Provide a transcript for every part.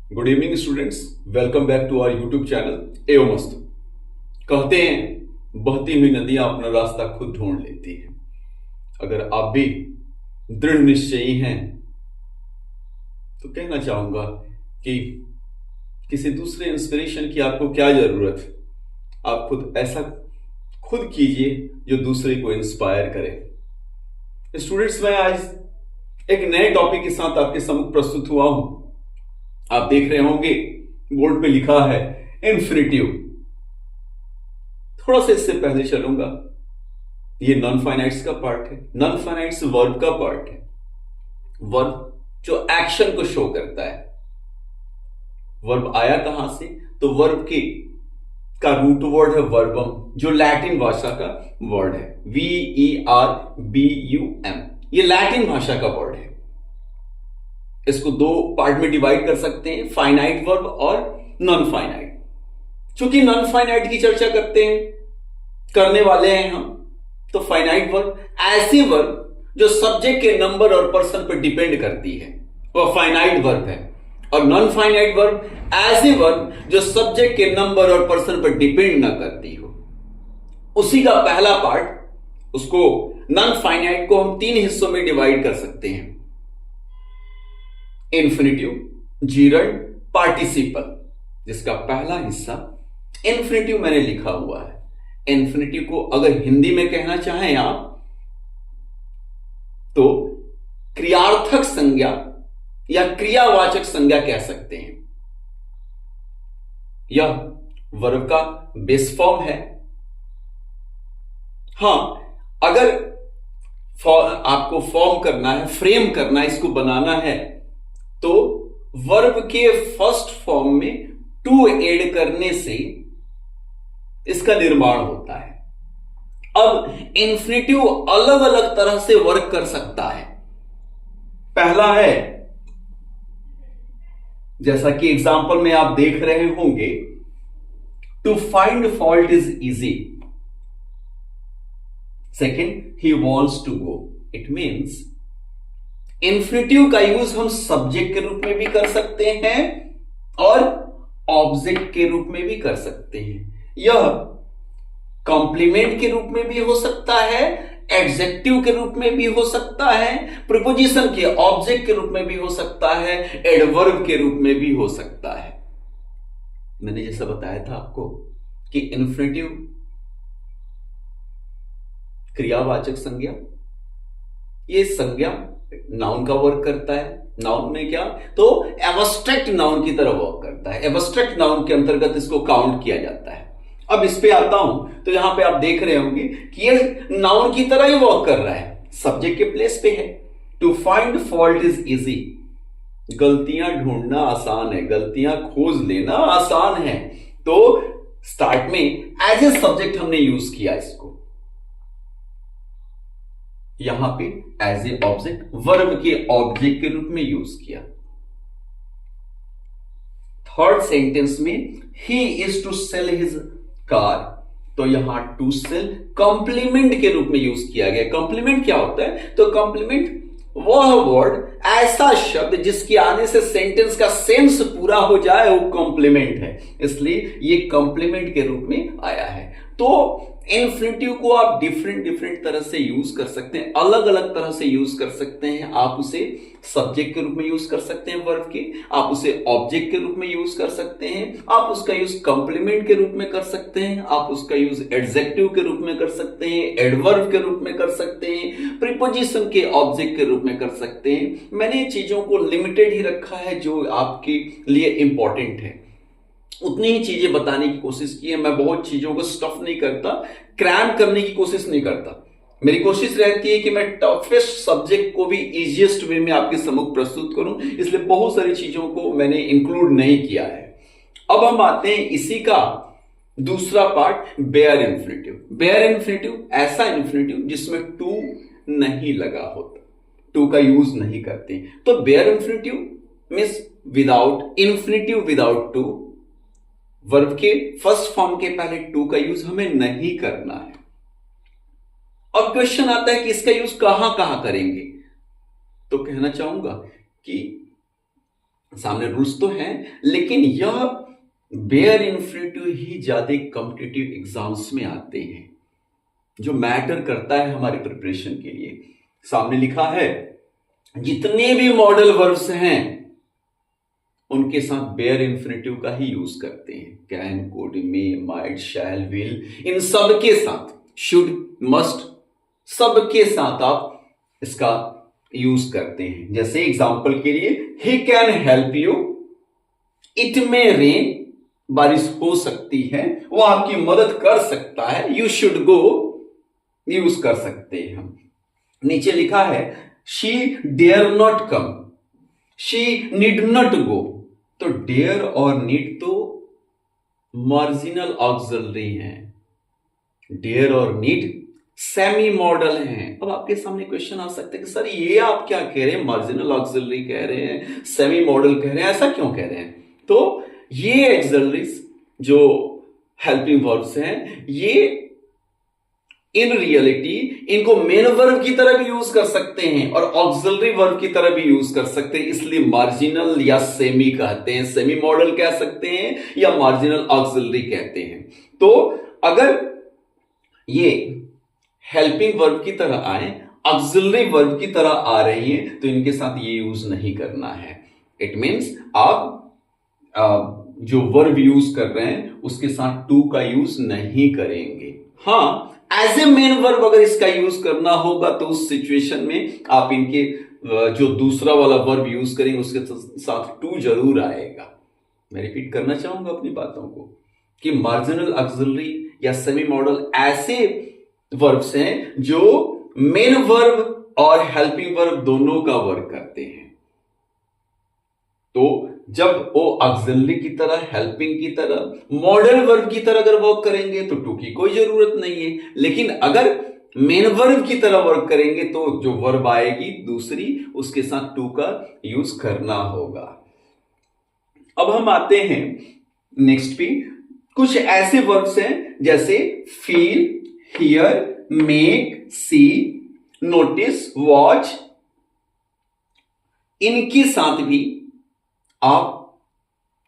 Good evening students, welcome back to our YouTube channel एओ मस्त। कहते हैं बहती हुई नदियां अपना रास्ता खुद ढूंढ लेती हैं। अगर आप भी दृढ़ निश्चयी हैं तो कहना चाहूंगा कि किसी दूसरे इंस्पिरेशन की आपको क्या जरूरत। आप खुद ऐसा खुद कीजिए जो दूसरे को इंस्पायर करे। स्टूडेंट्स, मैं आज एक नए टॉपिक के साथ आपके सम्मुख प्रस्तुत हुआ हूं। आप देख रहे होंगे बोर्ड पे लिखा है इन्फिनिटिव। थोड़ा सा इससे पहले चलूंगा। ये नॉन फाइनाइट्स का पार्ट है, नॉन फाइनाइट्स वर्ब का पार्ट है। वर्ब जो एक्शन को शो करता है। वर्ब आया कहां से? तो वर्ब का रूट वर्ड है वर्बम, जो लैटिन भाषा का वर्ड है। VERBUM, ये लैटिन भाषा का वर्ड है। इसको दो पार्ट में डिवाइड कर सकते हैं, फाइनाइट वर्ब और नॉन फाइनाइट। चूंकि नॉन फाइनाइट की चर्चा करने वाले हैं हम, तो फाइनाइट वर्ब ऐसी वर्ब जो सब्जेक्ट के नंबर और पर्सन पर डिपेंड करती है, वह फाइनाइट वर्ब है। और नॉन फाइनाइट वर्ब ऐसी वर्ब जो सब्जेक्ट के नंबर और पर्सन पर डिपेंड ना करती हो। उसी का पहला पार्ट, उसको नॉन फाइनाइट को हम तीन हिस्सों में डिवाइड कर सकते हैं: इन्फिनिटिव, जीरंड, पार्टिसिपल। जिसका पहला हिस्सा इन्फिनिटिव मैंने लिखा हुआ है। इन्फिनिटिव को अगर हिंदी में कहना चाहें आप तो क्रियार्थक संज्ञा या क्रियावाचक संज्ञा कह सकते हैं। यह वर्ब का बेस फॉर्म है। हां, अगर आपको फॉर्म करना है, फ्रेम करना है, इसको बनाना है, तो वर्ब के फर्स्ट फॉर्म में टू ऐड करने से इसका निर्माण होता है। अब इन्फिनिटिव अलग अलग तरह से वर्क कर सकता है। पहला है, जैसा कि एग्जांपल में आप देख रहे होंगे, to find fault is easy. Second, he wants to go. It means infinitive का यूज हम सब्जेक्ट के रूप में भी कर सकते हैं और ऑब्जेक्ट के रूप में भी कर सकते हैं। यह कॉम्प्लीमेंट के रूप में भी हो सकता है, एडजेक्टिव के रूप में भी हो सकता है, प्रीपोजिशन के ऑब्जेक्ट के रूप में भी हो सकता है, एडवर्ब के रूप में भी हो सकता है। मैंने जैसा बताया था आपको कि इन्फिनिटिव क्रियावाचक संज्ञा, ये संज्ञा नाउन का वर्क करता है। नाउन में क्या? तो एब्स्ट्रैक्ट नाउन की तरह वर्क करता है। एब्स्ट्रैक्ट नाउन के अंतर्गत इसको काउंट किया जाता है। अब इस पे आता हूं तो यहां पे आप देख रहे होंगे कि ये नाउन की तरह ही वर्क कर रहा है, सब्जेक्ट के प्लेस पे है। To find fault is easy. गलतियां ढूंढना आसान है, गलतियां खोज लेना आसान है। तो स्टार्ट में एज ए सब्जेक्ट हमने यूज किया इसको, यहां पे एज ए ऑब्जेक्ट, वर्ब के ऑब्जेक्ट के रूप में यूज किया। थर्ड सेंटेंस में he is to sell his car, तो यहां टू सेल कॉम्प्लीमेंट के रूप में यूज किया गया। कॉम्प्लीमेंट क्या होता है? तो कॉम्प्लीमेंट वह वर्ड, ऐसा शब्द जिसके आने से सेंटेंस का सेंस पूरा हो जाए, वो कॉम्प्लीमेंट है। इसलिए ये कॉम्प्लीमेंट के रूप में आया है। तो इन्फिनिटिव को आप डिफरेंट तरह से यूज कर सकते हैं, अलग अलग तरह से यूज कर सकते हैं। आप उसे सब्जेक्ट के रूप में यूज कर सकते हैं वर्ब के, आप उसे ऑब्जेक्ट के रूप में यूज कर सकते हैं, आप उसका यूज कॉम्प्लीमेंट के रूप में कर सकते हैं, आप उसका यूज एडजेक्टिव के रूप में कर सकते हैं, एडवर्ब के रूप में कर सकते हैं, प्रीपोजिशन के ऑब्जेक्ट के रूप में कर सकते हैं। मैंने चीजों को लिमिटेड ही रखा है जो आपके लिए इंपॉर्टेंट है, उतनी ही चीजें बताने की कोशिश की है। मैं बहुत चीजों को स्टफ नहीं करता, क्रैम करने की कोशिश नहीं करता। मेरी कोशिश रहती है कि मैं टफेस्ट सब्जेक्ट को भी इजीएस्ट वे में आपके सम्मुख प्रस्तुत करूं, इसलिए बहुत सारी चीजों को मैंने इंक्लूड नहीं किया है। अब हम आते हैं इसी का दूसरा part, bare infinitive. Bare infinitive ऐसा इन्फिनिटिव जिसमें टू नहीं लगा होता, टू का यूज नहीं करते। तो bare infinitive means without infinitive, without to. Verb के फर्स्ट फॉर्म के पहले टू का यूज हमें नहीं करना है। अब क्वेश्चन आता है कि इसका यूज कहां कहां करेंगे। तो कहना चाहूंगा कि सामने रूल्स तो हैं, लेकिन यह बेयर इन्फिनिटिव ही ज्यादा कॉम्पिटिटिव एग्जाम्स में आते हैं, जो मैटर करता है हमारी प्रिपरेशन के लिए। सामने लिखा है जितने भी मॉडल वर्ब्स हैं उनके साथ बेयर इन्फिनिटिव का ही यूज करते हैं। Can, could, may, might, shall, will, इन सब के साथ, शुड, मस्ट, सबके साथ आप इसका यूज करते हैं। जैसे एग्जांपल के लिए, he can help you, it may rain, बारिश हो सकती है, वो आपकी मदद कर सकता है। यू शुड गो यूज कर सकते हैं हम। नीचे लिखा है she dare not come, she need not go. तो डेयर और नीड तो मार्जिनल ऑक्सिलरी हैं, डेयर और नीड सेमी मॉडल हैं। अब आपके सामने क्वेश्चन आ सकते हैं कि सर ये आप क्या कह रहे हैं, मार्जिनल ऑक्सिलरी कह रहे हैं, सेमी मॉडल कह रहे हैं, ऐसा क्यों कह रहे हैं? तो ये ऑक्सिलरीज जो हेल्पिंग वर्ब्स हैं, ये इन रियलिटी इनको मेन वर्ब की तरह भी यूज कर सकते हैं और ऑक्सिलरी वर्ब की तरह भी यूज कर सकते हैं, इसलिए मार्जिनल या सेमी कहते हैं। सेमी मॉडल कह सकते हैं या मार्जिनल ऑक्सिलरी कहते हैं। तो अगर ये हेल्पिंग वर्ब की तरह आए, ऑक्सिलरी वर्ब की तरह आ रही हैं, तो इनके साथ ये यूज नहीं करना है। इट मीन्स आप जो वर्ब यूज कर रहे हैं उसके साथ टू का यूज नहीं करेंगे। हाँ, एज ए मेन वर्ब अगर इसका यूज करना होगा तो उस सिचुएशन में आप इनके जो दूसरा वाला वर्ब यूज करेंगे उसके साथ टू जरूर आएगा। मैं रिपीट करना चाहूंगा अपनी बातों को कि मार्जिनल ऑक्सिलरी या सेमी मॉडल ऐसे वर्ब्स हैं जो मेन वर्ब और हेल्पिंग वर्ब दोनों का वर्क करते हैं। तो जब वो ऑक्सिलरी की तरह, हेल्पिंग की तरह, मॉडल वर्ब की तरह अगर वर्क करेंगे तो टू की कोई जरूरत नहीं है। लेकिन अगर मेन वर्ब की तरह वर्क करेंगे तो जो वर्ब आएगी दूसरी, उसके साथ टू का यूज करना होगा। अब हम आते हैं नेक्स्ट पे। कुछ ऐसे वर्ब्स हैं जैसे feel, hear, make, see, notice, watch. इनके साथ भी आप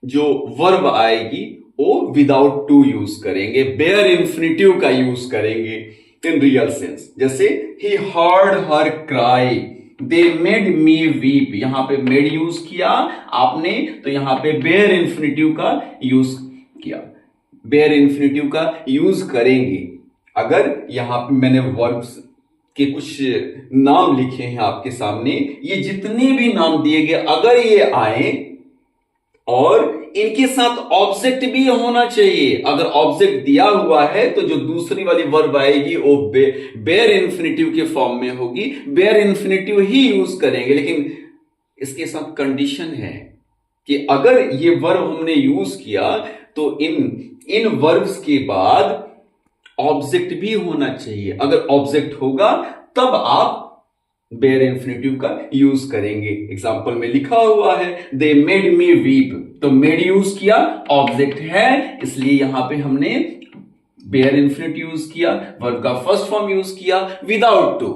जो वर्ब आएगी वो विदाउट टू यूज करेंगे, बेयर इन्फिनिटिव का यूज करेंगे इन रियल सेंस। जैसे he heard her cry, they made me weep. यहां पे मेड यूज किया आपने, तो यहां पे बेयर इन्फिनिटिव का यूज किया, बेयर इन्फिनिटिव का यूज करेंगे। अगर यहां पे मैंने वर्ब्स के कुछ नाम लिखे हैं आपके सामने, ये जितने भी नाम दिए गए अगर ये आए और इनके साथ ऑब्जेक्ट भी होना चाहिए, अगर ऑब्जेक्ट दिया हुआ है तो जो दूसरी वाली वर्ब आएगी वो बेयर इन्फिनिटिव के फॉर्म में होगी, बेयर इन्फिनिटिव ही यूज करेंगे। लेकिन इसके साथ कंडीशन है कि अगर ये वर्ब हमने यूज किया तो इन वर्ब्स के बाद ऑब्जेक्ट भी होना चाहिए। अगर ऑब्जेक्ट होगा तब आप बेयर इन्फिनिटिव का यूज करेंगे। एग्जांपल में लिखा हुआ है दे मेड मी वीप, तो मेड यूज किया, ऑब्जेक्ट है, इसलिए यहां पे हमने बेयर इन्फिनिटिव यूज किया, वर्ब का फर्स्ट फॉर्म यूज किया विदाउट टू।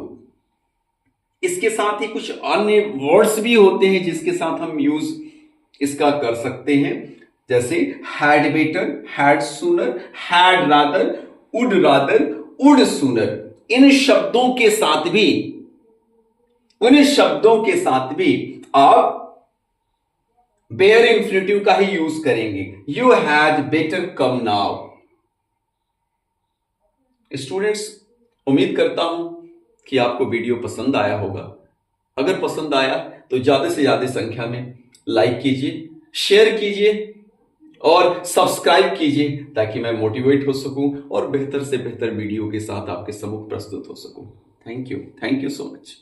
इसके साथ ही कुछ अन्य वर्ड्स भी होते हैं जिसके साथ हम यूज इसका कर सकते हैं, जैसे had better, had sooner, had rather, would rather, would sooner. इन शब्दों के साथ भी, उन शब्दों के साथ भी आप बेयर इन्फिनिटिव का ही यूज करेंगे। You had better come now. Students, उम्मीद करता हूं कि आपको वीडियो पसंद आया होगा। अगर पसंद आया तो ज्यादा से ज्यादा संख्या में लाइक कीजिए, शेयर कीजिए और सब्सक्राइब कीजिए ताकि मैं मोटिवेट हो सकूं और बेहतर से बेहतर वीडियो के साथ आपके सम्मुख प्रस्तुत हो सकूं। Thank you so much.